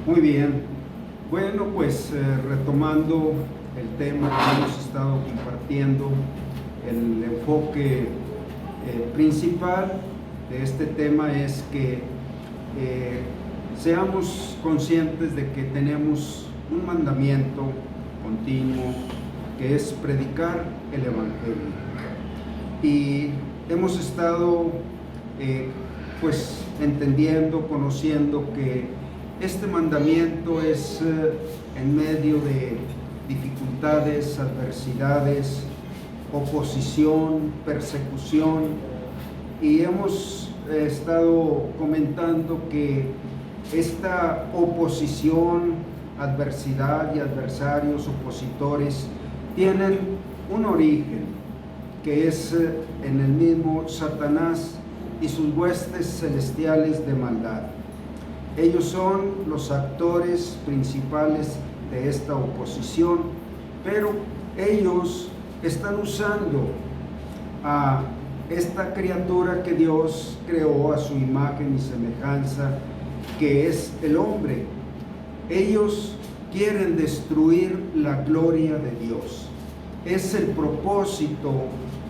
Muy bien. Bueno, pues retomando el tema que hemos estado compartiendo, el enfoque principal de este tema es que seamos conscientes de que tenemos un mandamiento continuo que es predicar el Evangelio. Y hemos estado pues entendiendo, conociendo que este mandamiento es en medio de dificultades, adversidades, oposición, persecución, y hemos estado comentando que esta oposición, adversidad y adversarios, opositores, tienen un origen que es en el mismo Satanás y sus huestes celestiales de maldad. Ellos son los actores principales de esta oposición, pero ellos están usando a esta criatura que Dios creó a su imagen y semejanza, que es el hombre. Ellos quieren destruir la gloria de Dios. Es el propósito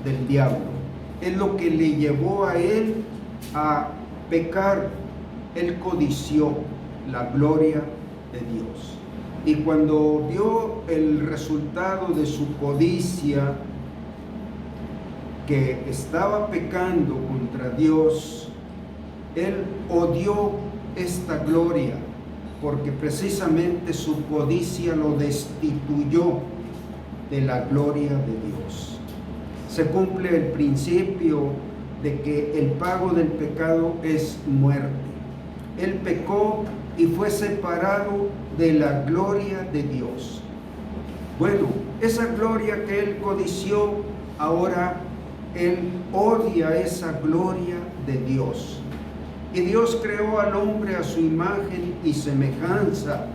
del diablo. Es lo que le llevó a él a pecar. Él codició la gloria de Dios. Y cuando vio el resultado de su codicia, que estaba pecando contra Dios, él odió esta gloria, porque precisamente su codicia lo destituyó de la gloria de Dios. Se cumple el principio de que el pago del pecado es muerte. Él pecó y fue separado de la gloria de Dios. Bueno, esa gloria que él codició, ahora él odia esa gloria de Dios. Y Dios creó al hombre a su imagen y semejanza.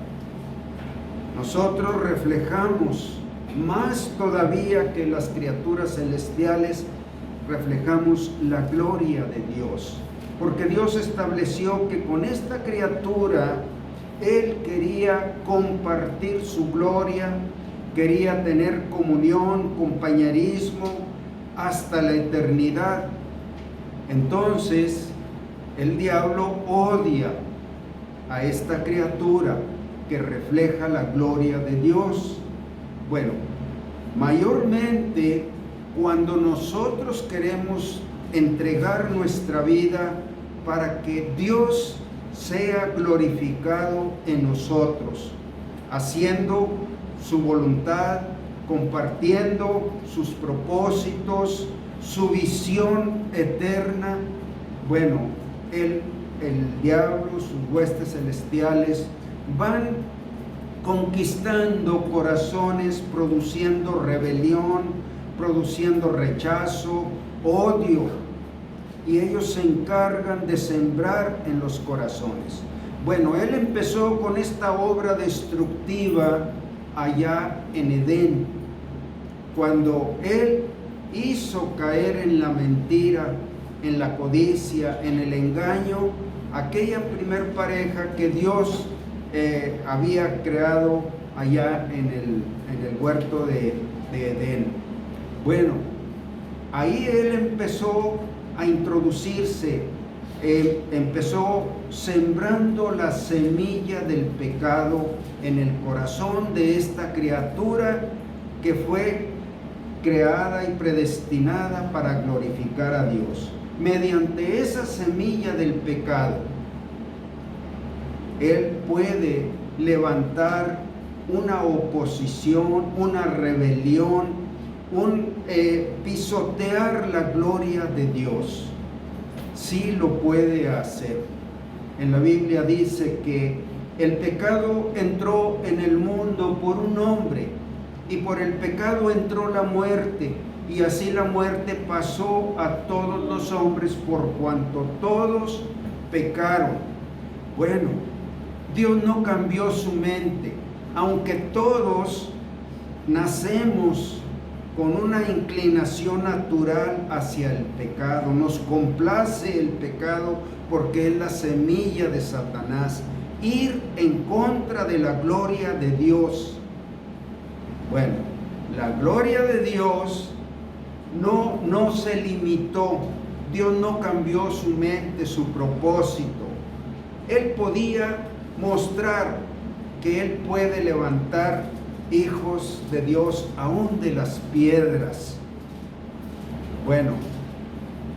Nosotros reflejamos más todavía que las criaturas celestiales, reflejamos la gloria de Dios. Porque Dios estableció que con esta criatura Él quería compartir su gloria, quería tener comunión, compañerismo hasta la eternidad. Entonces, el diablo odia a esta criatura que refleja la gloria de Dios. Bueno, mayormente cuando nosotros queremos entregar nuestra vida para que Dios sea glorificado en nosotros, haciendo su voluntad, compartiendo sus propósitos, su visión eterna. Bueno, el diablo, sus huestes celestiales van conquistando corazones, produciendo rebelión, produciendo rechazo, odio, y ellos se encargan de sembrar en los corazones. Bueno, él empezó con esta obra destructiva allá en Edén, cuando él hizo caer en la mentira, en la codicia, en el engaño, aquella primer pareja que Dios había creado allá en el huerto de Edén. Bueno, ahí él empezó a introducirse, empezó sembrando la semilla del pecado en el corazón de esta criatura que fue creada y predestinada para glorificar a Dios. Mediante esa semilla del pecado, Él puede levantar una oposición, una rebelión, pisotear la gloria de Dios. Sí lo puede hacer. En la Biblia dice que el pecado entró en el mundo por un hombre, y por el pecado entró la muerte, y así la muerte pasó a todos los hombres por cuanto todos pecaron. Bueno, Dios no cambió su mente, aunque todos nacemos con una inclinación natural hacia el pecado. Nos complace el pecado porque es la semilla de Satanás, ir en contra de la gloria de Dios. Bueno, la gloria de Dios no se limitó. Dios no cambió su mente, su propósito. Él podía mostrar que Él puede levantar hijos de Dios aún de las piedras. Bueno,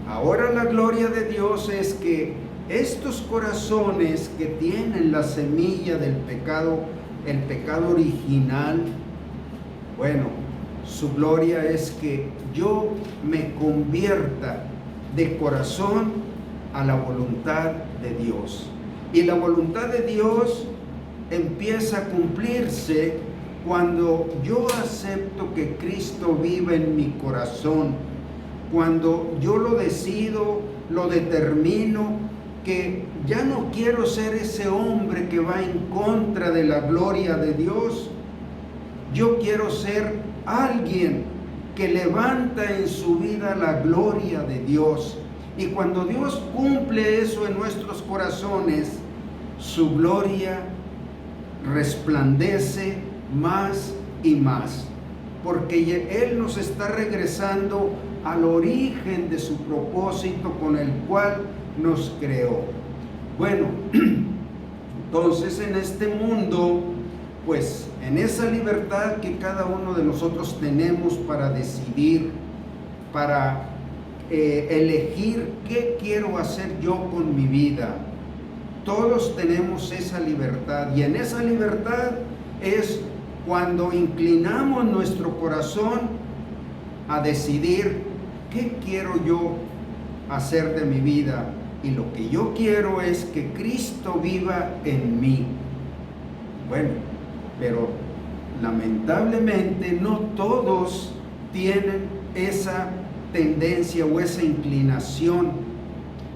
ahora la gloria de Dios es que estos corazones que tienen la semilla del pecado, el pecado original, bueno, su gloria es que yo me convierta de corazón a la voluntad de Dios. Y la voluntad de Dios empieza a cumplirse cuando yo acepto que Cristo vive en mi corazón, cuando yo lo decido, lo determino, que ya no quiero ser ese hombre que va en contra de la gloria de Dios. Yo quiero ser alguien que levanta en su vida la gloria de Dios. Y cuando Dios cumple eso en nuestros corazones, su gloria resplandece más y más, porque Él nos está regresando al origen de su propósito con el cual nos creó. Bueno, entonces en este mundo, pues en esa libertad que cada uno de nosotros tenemos para decidir, para elegir qué quiero hacer yo con mi vida, todos tenemos esa libertad, y en esa libertad es cuando inclinamos nuestro corazón a decidir qué quiero yo hacer de mi vida. Y lo que yo quiero es que Cristo viva en mí. Bueno, pero lamentablemente no todos tienen esa tendencia o esa inclinación.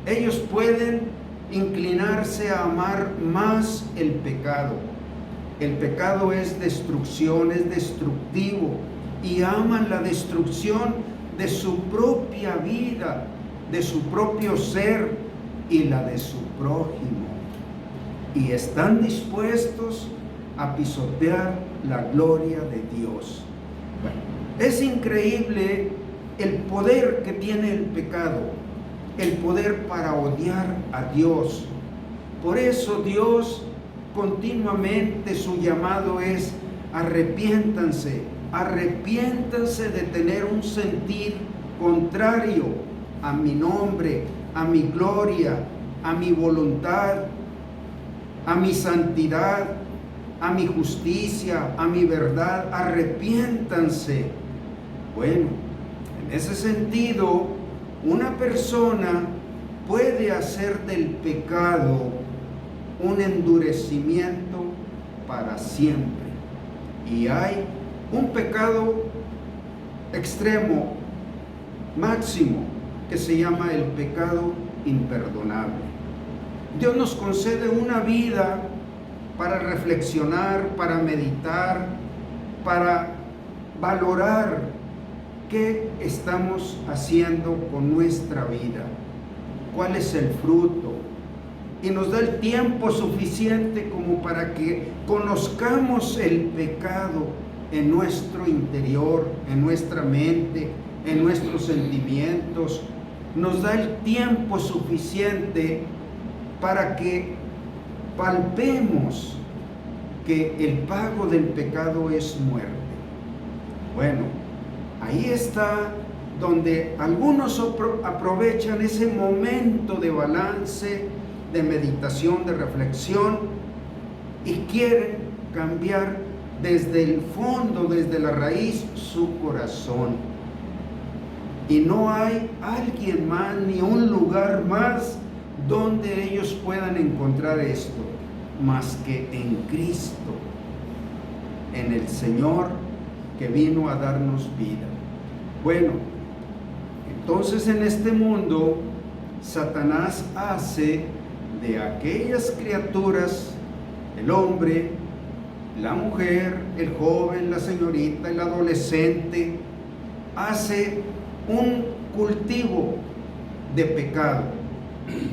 Ellos pueden inclinarse a amar más el pecado. El pecado es destrucción, es destructivo, y aman la destrucción de su propia vida, de su propio ser y la de su prójimo, y están dispuestos a pisotear la gloria de Dios. Bueno, es increíble el poder que tiene el pecado, el poder para odiar a Dios. Por eso Dios continuamente, su llamado es: arrepiéntanse, arrepiéntanse de tener un sentir contrario a mi nombre, a mi gloria, a mi voluntad, a mi santidad, a mi justicia, a mi verdad. Arrepiéntanse. Bueno, en ese sentido, una persona puede hacer del pecado un endurecimiento para siempre. Y hay un pecado extremo, máximo, que se llama el pecado imperdonable. Dios nos concede una vida para reflexionar, para meditar, para valorar qué estamos haciendo con nuestra vida, cuál es el fruto, y nos da el tiempo suficiente como para que conozcamos el pecado en nuestro interior, en nuestra mente, en nuestros sentimientos. Nos da el tiempo suficiente para que palpemos que el pago del pecado es muerte. Bueno, ahí está donde algunos aprovechan ese momento de balance, de meditación, de reflexión, y quieren cambiar desde el fondo, desde la raíz, su corazón. Y no hay alguien más ni un lugar más donde ellos puedan encontrar esto, más que en Cristo, en el Señor que vino a darnos vida. Bueno, entonces en este mundo, Satanás hace de aquellas criaturas, el hombre, la mujer, el joven, la señorita, el adolescente, hace un cultivo de pecado,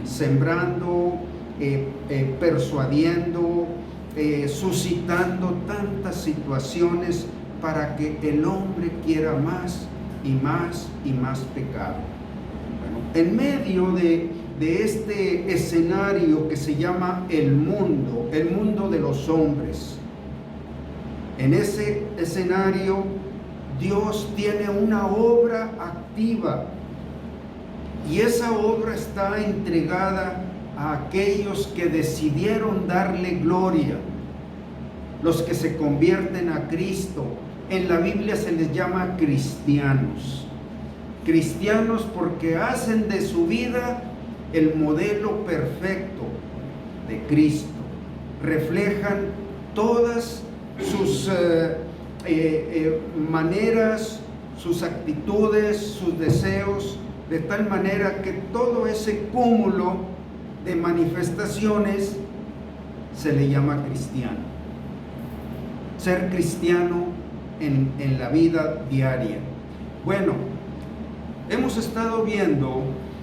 sembrando persuadiendo, suscitando tantas situaciones para que el hombre quiera más y más y más pecado. Bueno, en medio de este escenario que se llama el mundo de los hombres, en ese escenario Dios tiene una obra activa, y esa obra está entregada a aquellos que decidieron darle gloria, los que se convierten a Cristo. En la Biblia se les llama cristianos. Cristianos porque hacen de su vida el modelo perfecto de Cristo. Reflejan todas sus maneras, sus actitudes, sus deseos, de tal manera que todo ese cúmulo de manifestaciones se le llama cristiano. Ser cristiano en la vida diaria. Bueno, hemos estado viendo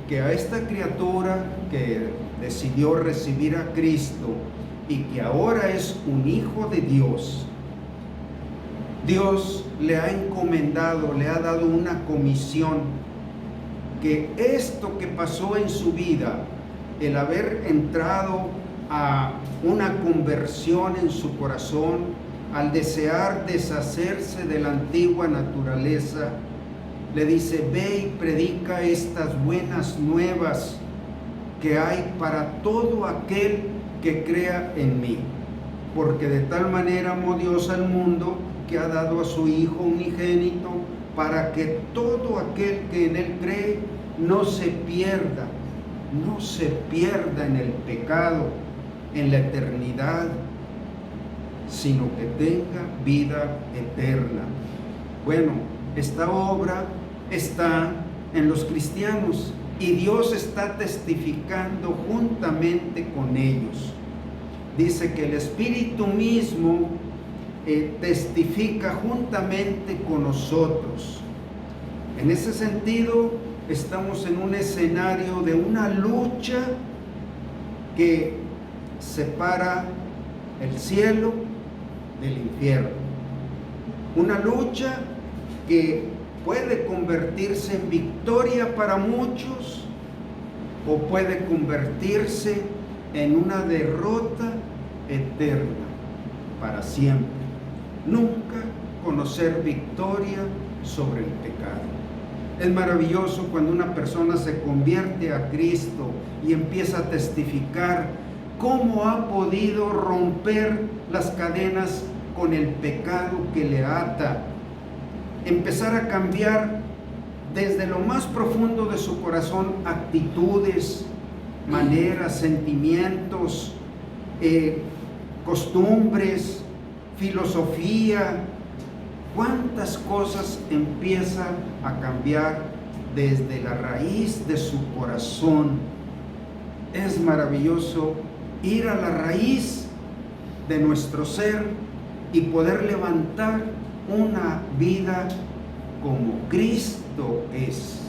que a esta criatura que decidió recibir a Cristo y que ahora es un hijo de Dios, Dios le ha encomendado, le ha dado una comisión, que esto que pasó en su vida, el haber entrado a una conversión en su corazón, al desear deshacerse de la antigua naturaleza, le dice: ve y predica estas buenas nuevas que hay para todo aquel que crea en mí. Porque de tal manera amó Dios al mundo, que ha dado a su Hijo unigénito, para que todo aquel que en él cree no se pierda en el pecado, en la eternidad, sino que tenga vida eterna. Bueno, esta obra está en los cristianos y Dios está testificando juntamente con ellos. Dice que el Espíritu mismo testifica juntamente con nosotros. En ese sentido, estamos en un escenario de una lucha que separa el cielo del infierno. Una lucha que puede convertirse en victoria para muchos o puede convertirse en una derrota eterna para siempre. Nunca conocer victoria sobre el pecado. Es maravilloso cuando una persona se convierte a Cristo y empieza a testificar cómo ha podido romper las cadenas con el pecado que le ata. Empezar a cambiar desde lo más profundo de su corazón actitudes, maneras, sentimientos, costumbres, filosofía. ¿Cuántas cosas empieza a cambiar desde la raíz de su corazón? Es maravilloso ir a la raíz de nuestro ser y poder levantar una vida como Cristo es.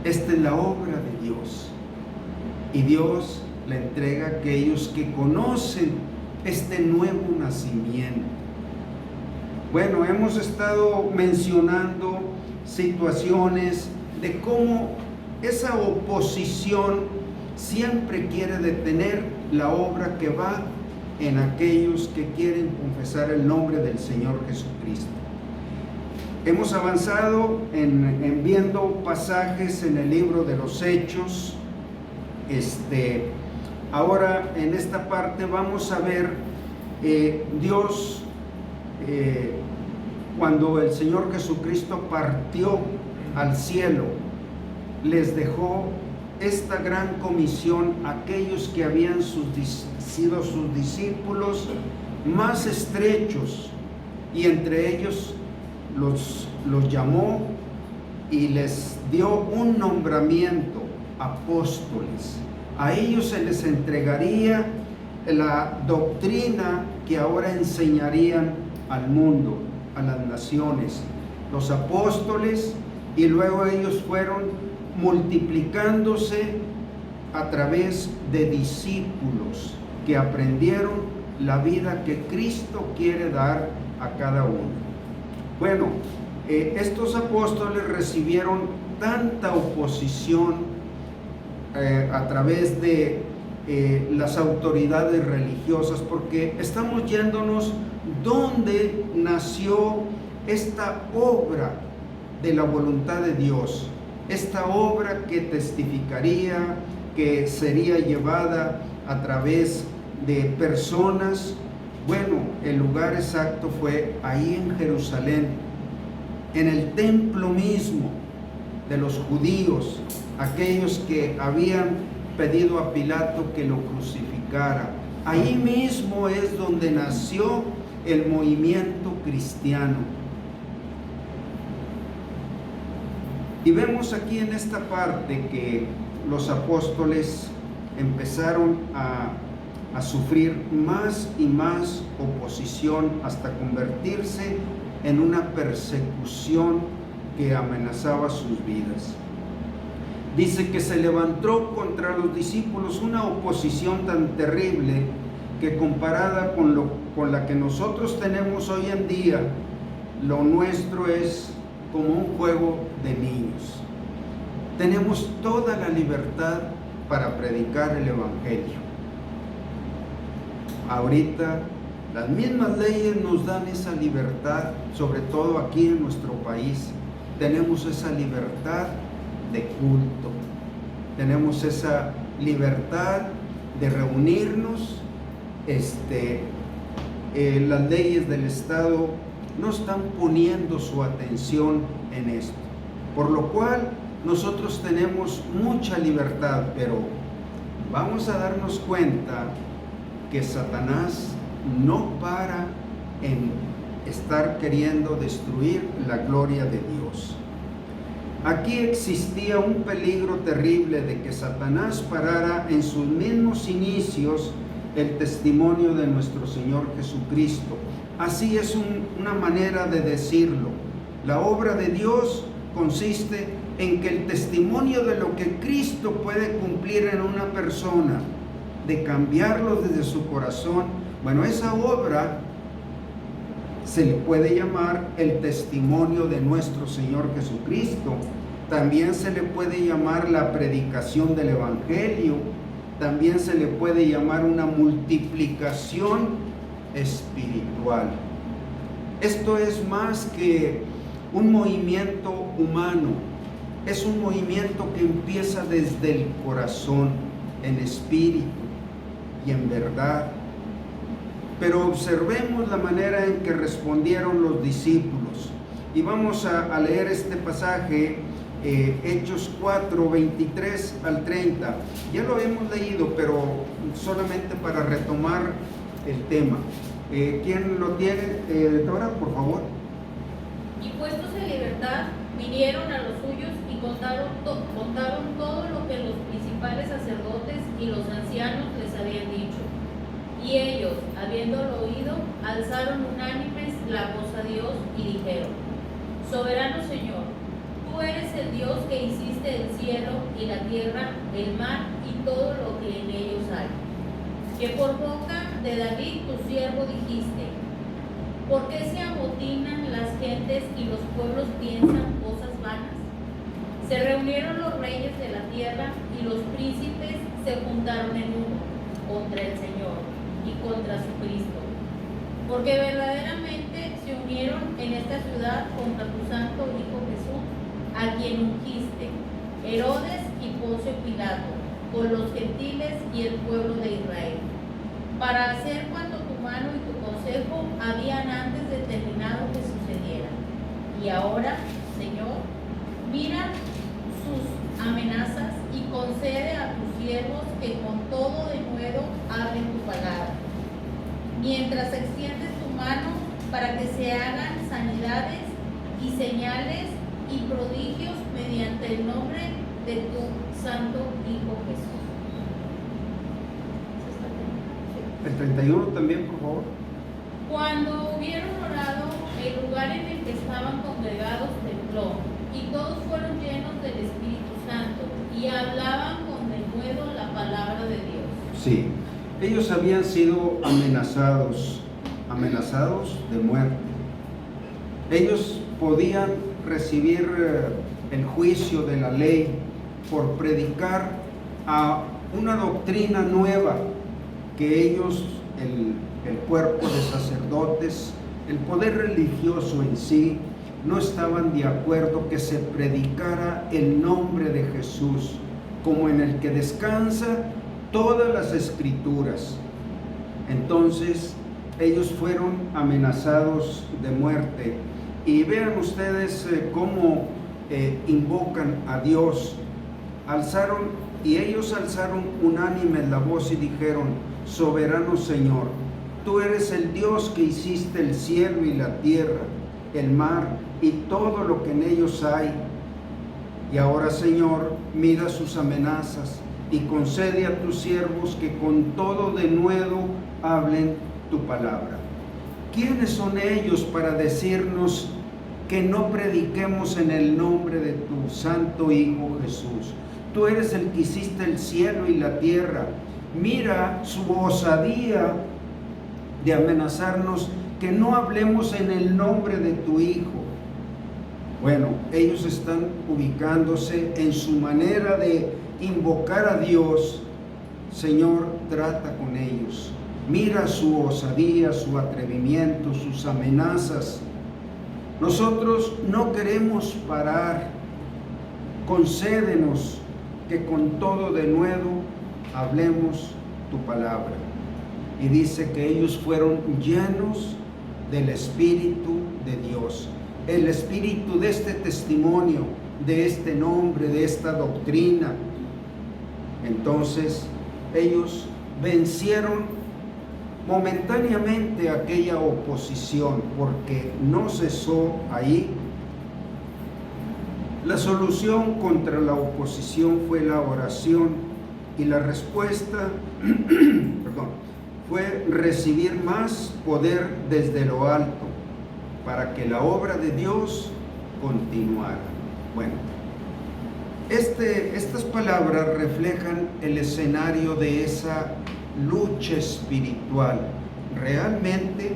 Esta es la obra de Dios, y Dios la entrega a aquellos que conocen este nuevo nacimiento. Bueno, hemos estado mencionando situaciones de cómo esa oposición siempre quiere detener la obra que va en aquellos que quieren confesar el nombre del Señor Jesucristo. Hemos avanzado en viendo pasajes en el libro de los Hechos. Ahora en esta parte vamos a ver Dios, cuando el Señor Jesucristo partió al cielo, les dejó esta gran comisión a aquellos que habían sido sus discípulos más estrechos, y entre ellos los llamó y les dio un nombramiento: apóstoles. A ellos se les entregaría la doctrina que ahora enseñarían al mundo, a las naciones, los apóstoles, y luego ellos fueron multiplicándose a través de discípulos que aprendieron la vida que Cristo quiere dar a cada uno. Bueno, estos apóstoles recibieron tanta oposición a través de las autoridades religiosas, porque estamos yéndonos donde nació esta obra de la voluntad de Dios, esta obra que testificaría, que sería llevada a través de personas. Bueno, el lugar exacto fue ahí en Jerusalén, en el templo mismo de los judíos, aquellos que habían pedido a Pilato que lo crucificara. Ahí mismo es donde nació el movimiento cristiano. Y vemos aquí en esta parte que los apóstoles empezaron a sufrir más y más oposición hasta convertirse en una persecución que amenazaba sus vidas. Dice que se levantó contra los discípulos una oposición tan terrible que comparada con la que nosotros tenemos hoy en día, lo nuestro es como un juego de niños. Tenemos toda la libertad para predicar el Evangelio. Ahorita las mismas leyes nos dan esa libertad, sobre todo aquí en nuestro país. Tenemos esa libertad de culto, tenemos esa libertad de reunirnos. Las leyes del Estado no están poniendo su atención en esto, por lo cual nosotros tenemos mucha libertad, pero vamos a darnos cuenta que Satanás no para en estar queriendo destruir la gloria de Dios. Aquí existía un peligro terrible de que Satanás parara en sus mismos inicios el testimonio de nuestro Señor Jesucristo. Así es una manera de decirlo. La obra de Dios consiste en que el testimonio de lo que Cristo puede cumplir en una persona, de cambiarlo desde su corazón, bueno, esa obra se le puede llamar el testimonio de nuestro Señor Jesucristo. También se le puede llamar la predicación del Evangelio. También se le puede llamar una multiplicación espiritual. Esto es más que un movimiento humano. Es un movimiento que empieza desde el corazón, en espíritu y en verdad. Pero observemos la manera en que respondieron los discípulos. Y vamos a leer este pasaje, Hechos 4, 23 al 30. Ya lo hemos leído, pero solamente para retomar el tema. ¿Quién lo tiene? Dora, por favor. Y puestos en libertad, vinieron a los suyos y contaron todo lo que los principales sacerdotes y los ancianos les habían dicho. Y ellos, habiéndolo oído, alzaron unánimes la voz a Dios y dijeron: Soberano Señor, tú eres el Dios que hiciste el cielo y la tierra, el mar y todo lo que en ellos hay. Que por boca de David tu siervo dijiste: ¿por qué se amotinan las gentes y los pueblos piensan cosas vanas? Se reunieron los reyes de la tierra y los príncipes se juntaron en uno contra el Señor y contra su Cristo, porque verdaderamente se unieron en esta ciudad contra tu santo Hijo Jesús, a quien ungiste, Herodes y Poncio Pilato, con los gentiles y el pueblo de Israel, para hacer cuanto tu mano y tu consejo habían antes determinado que sucediera. Y ahora, Señor, mira sus amenazas y concede a tus siervos que con todo denuedo hablen tu palabra, mientras extiendes tu mano para que se hagan sanidades y señales y prodigios mediante el nombre de tu santo Hijo Jesús. El 31 también, por favor. Cuando hubieron orado, el lugar en el que estaban congregados tembló, y todos fueron llenos del Espíritu Santo, y hablaban con denuedo la palabra de Dios. Sí, ellos habían sido amenazados de muerte. Ellos podían recibir el juicio de la ley por predicar a una doctrina nueva que ellos, el cuerpo de sacerdotes, el poder religioso en sí, no estaban de acuerdo que se predicara el nombre de Jesús, como en el que descansa todas las escrituras. Entonces ellos fueron amenazados de muerte. Y vean ustedes cómo invocan a Dios. Ellos alzaron unánimes la voz y dijeron: soberano Señor, tú eres el Dios que hiciste el cielo y la tierra, el mar y todo lo que en ellos hay. Y ahora, Señor, mira sus amenazas y concede a tus siervos que con todo denuedo hablen tu palabra. ¿Quiénes son ellos para decirnos que no prediquemos en el nombre de tu santo Hijo Jesús? Tú eres el que hiciste el cielo y la tierra. Mira su osadía de amenazarnos que no hablemos en el nombre de tu Hijo. Bueno, ellos están ubicándose en su manera de invocar a Dios. Señor, trata con ellos. Mira su osadía, su atrevimiento, sus amenazas. Nosotros no queremos parar. Concédenos que con todo denuedo hablemos tu palabra. Y dice que ellos fueron llenos del Espíritu de Dios. El espíritu de este testimonio, de este nombre, de esta doctrina. Entonces ellos vencieron momentáneamente aquella oposición, porque no cesó ahí. La solución contra la oposición fue la oración, y la respuesta fue recibir más poder desde lo alto para que la obra de Dios continuara. Bueno, estas palabras reflejan el escenario de esa lucha espiritual. Realmente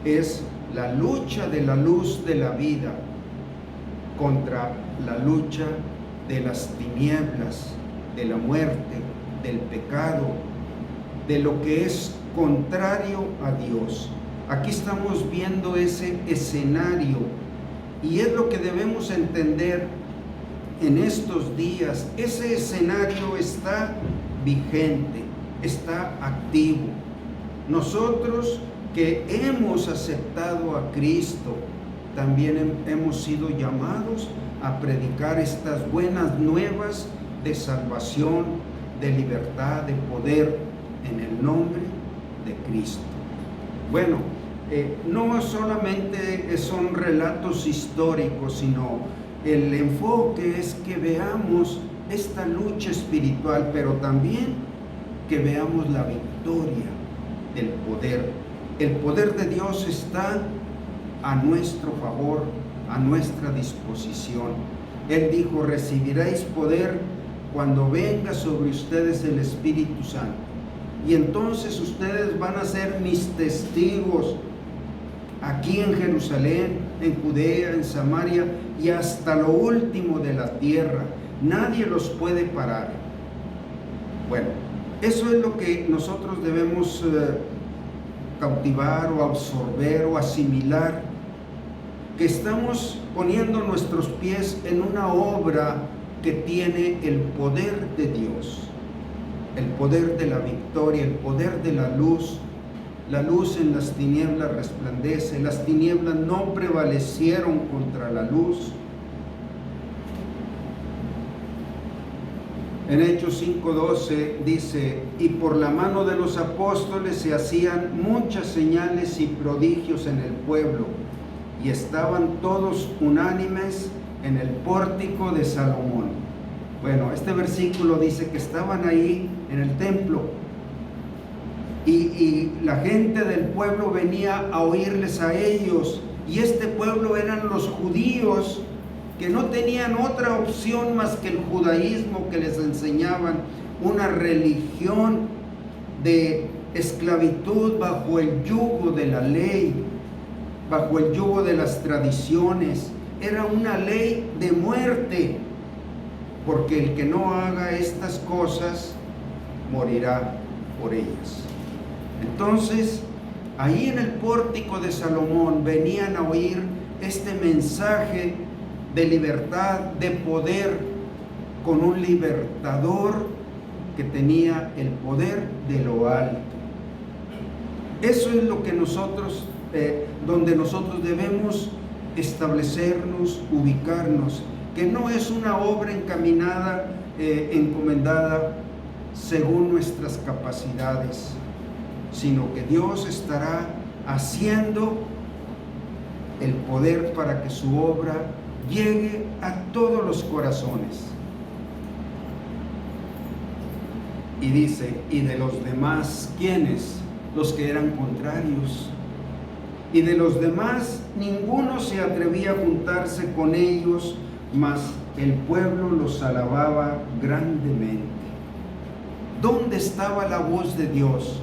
es la lucha de la luz de la vida contra la lucha de las tinieblas, de la muerte, del pecado, de lo que es contrario a Dios. Aquí estamos viendo ese escenario, y es lo que debemos entender en estos días. Ese escenario está vigente, está activo. Nosotros que hemos aceptado a Cristo, también hemos sido llamados a predicar estas buenas nuevas de salvación, de libertad, de poder, en el nombre de Cristo. Bueno, no solamente son relatos históricos, sino el enfoque es que veamos esta lucha espiritual, pero también que veamos la victoria del poder. El poder de Dios está a nuestro favor, a nuestra disposición. Él dijo: recibiréis poder cuando venga sobre ustedes el Espíritu Santo, y entonces ustedes van a ser mis testigos aquí en Jerusalén, en Judea, en Samaria y hasta lo último de la tierra. Nadie los puede parar. Bueno, eso es lo que nosotros debemos cautivar o absorber o asimilar, que estamos poniendo nuestros pies en una obra que tiene el poder de Dios, el poder de la victoria, el poder de la luz. La luz en las tinieblas resplandece, las tinieblas no prevalecieron contra la luz. En Hechos 5:12 dice: y por la mano de los apóstoles se hacían muchas señales y prodigios en el pueblo, y estaban todos unánimes en el pórtico de Salomón. Bueno, este versículo dice que estaban ahí en el templo, y la gente del pueblo venía a oírles a ellos, y este pueblo eran los judíos, que no tenían otra opción más que el judaísmo que les enseñaban, una religión de esclavitud bajo el yugo de la ley, bajo el yugo de las tradiciones. Era una ley de muerte, porque el que no haga estas cosas morirá por ellas. Entonces, ahí en el pórtico de Salomón venían a oír este mensaje de libertad, de poder, con un libertador que tenía el poder de lo alto. Eso es lo que nosotros, donde nosotros debemos establecernos, ubicarnos, que no es una obra encaminada, encomendada según nuestras capacidades, sino que Dios estará haciendo el poder para que su obra llegue a todos los corazones. Y dice, y de los demás, ¿quiénes? Los que eran contrarios. Y de los demás, ninguno se atrevía a juntarse con ellos, mas el pueblo los alababa grandemente. ¿Dónde estaba la voz de Dios?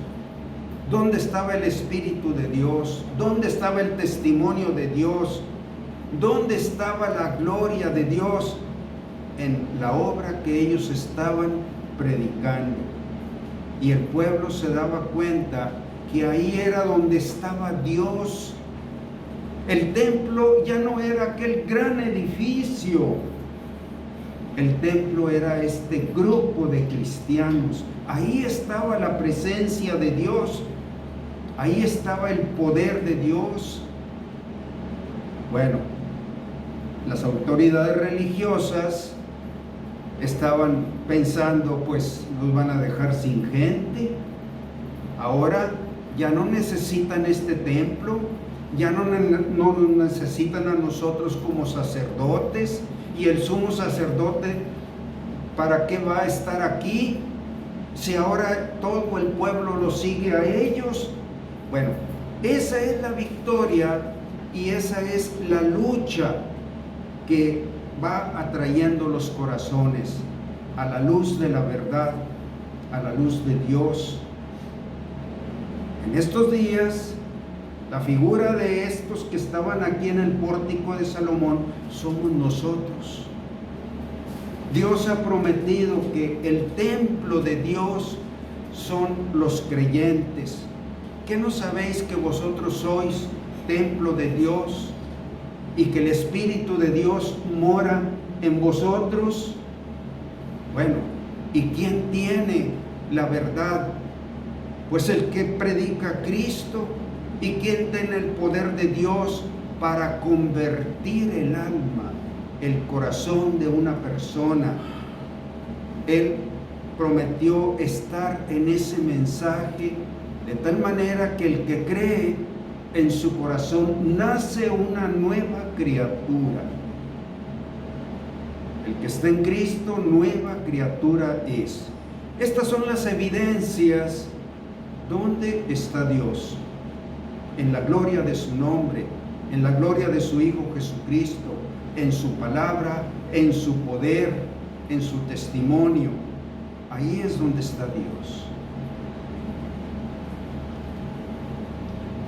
¿Dónde estaba el Espíritu de Dios? ¿Dónde estaba el testimonio de Dios? ¿Dónde estaba la gloria de Dios? En la obra que ellos estaban predicando. Y el pueblo se daba cuenta que ahí era donde estaba Dios. El templo ya no era aquel gran edificio. El templo era este grupo de cristianos. Ahí estaba la presencia de Dios. Ahí estaba el poder de Dios. Bueno, las autoridades religiosas estaban pensando, pues nos van a dejar sin gente. Ahora ya no necesitan este templo, ya no necesitan a nosotros como sacerdotes. Y el sumo sacerdote, ¿para qué va a estar aquí si ahora todo el pueblo lo sigue a ellos? Bueno, esa es la victoria y esa es la lucha que va atrayendo los corazones a la luz de la verdad, a la luz de Dios. En estos días, la figura de estos que estaban aquí en el pórtico de Salomón somos nosotros. Dios ha prometido que el templo de Dios son los creyentes. ¿Qué no sabéis que vosotros sois templo de Dios y que el Espíritu de Dios mora en vosotros? Bueno, ¿y quién tiene la verdad? Pues el que predica a Cristo. ¿Y quién tiene el poder de Dios para convertir el alma, el corazón de una persona? Él prometió estar en ese mensaje de tal manera que el que cree en su corazón nace una nueva criatura. El que está en Cristo, nueva criatura es. Estas son las evidencias. ¿Dónde está Dios? En la gloria de su nombre, en la gloria de su Hijo Jesucristo, en su palabra, en su poder, en su testimonio. Ahí es donde está Dios.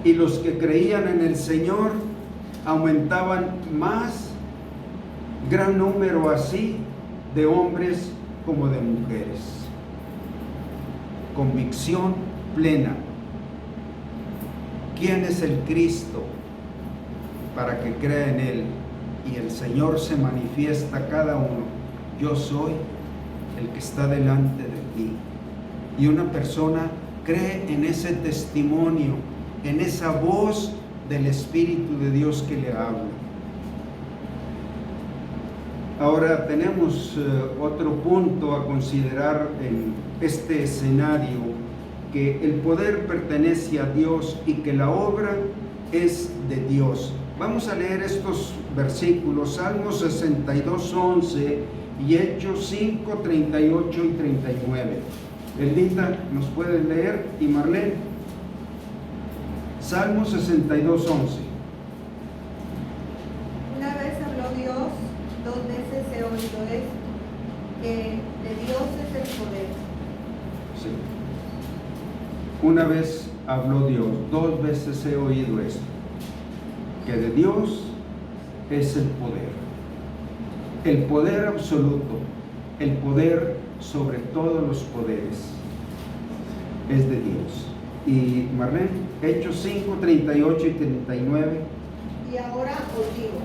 Y los que creían en el Señor aumentaban más, gran número así, de hombres como de mujeres. Convicción plena. ¿Quién es el Cristo? Para que crea en Él. Y el Señor se manifiesta a cada uno. Yo soy el que está delante de ti. Y una persona cree en ese testimonio, en esa voz del Espíritu de Dios que le habla. Ahora tenemos otro punto a considerar en este escenario, que el poder pertenece a Dios y que la obra es de Dios. Vamos a leer estos versículos, Salmos 62, 11 y Hechos 5, 38 y 39. Eldita, ¿nos puedes leer? Y Marlene. Salmos 62, 11. Una vez habló Dios, 2 veces he oído esto, que de Dios es el poder Una vez habló Dios, 2 veces he oído esto, que de Dios es el poder absoluto, el poder sobre todos los poderes, es de Dios. Y Marlene, Hechos 5, 38 y 39. Y ahora os digo,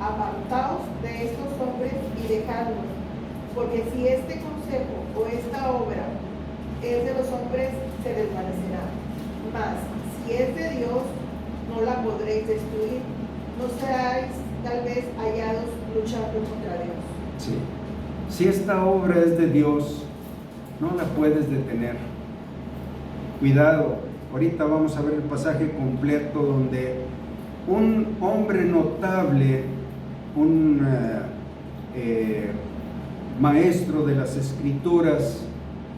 apartaos de estos hombres y dejadlos, porque si este consejo o esta obra es de los hombres, se desvanecerá. Mas si es de Dios, no la podréis destruir. No seráis tal vez hallados luchando contra Dios. Sí. Si esta obra es de Dios, no la puedes detener. Cuidado, ahorita vamos a ver el pasaje completo donde un hombre notable, un maestro de las Escrituras,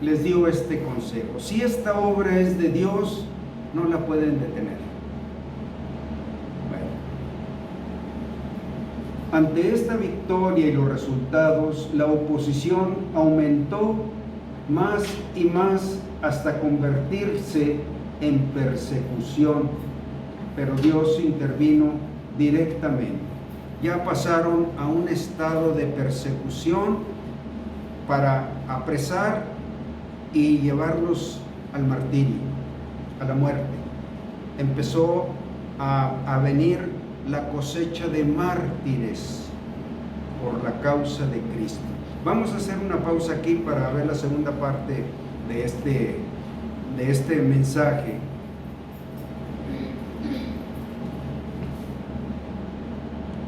les dio este consejo. Si esta obra es de Dios, no la pueden detener. Bueno. Ante esta victoria y los resultados, la oposición aumentó más y más hasta convertirse en persecución, pero Dios intervino directamente. Ya pasaron a un estado de persecución para apresar y llevarlos al martirio, a la muerte. Empezó a venir la cosecha de mártires por la causa de Cristo. Vamos a hacer una pausa aquí para ver la segunda parte de este mensaje.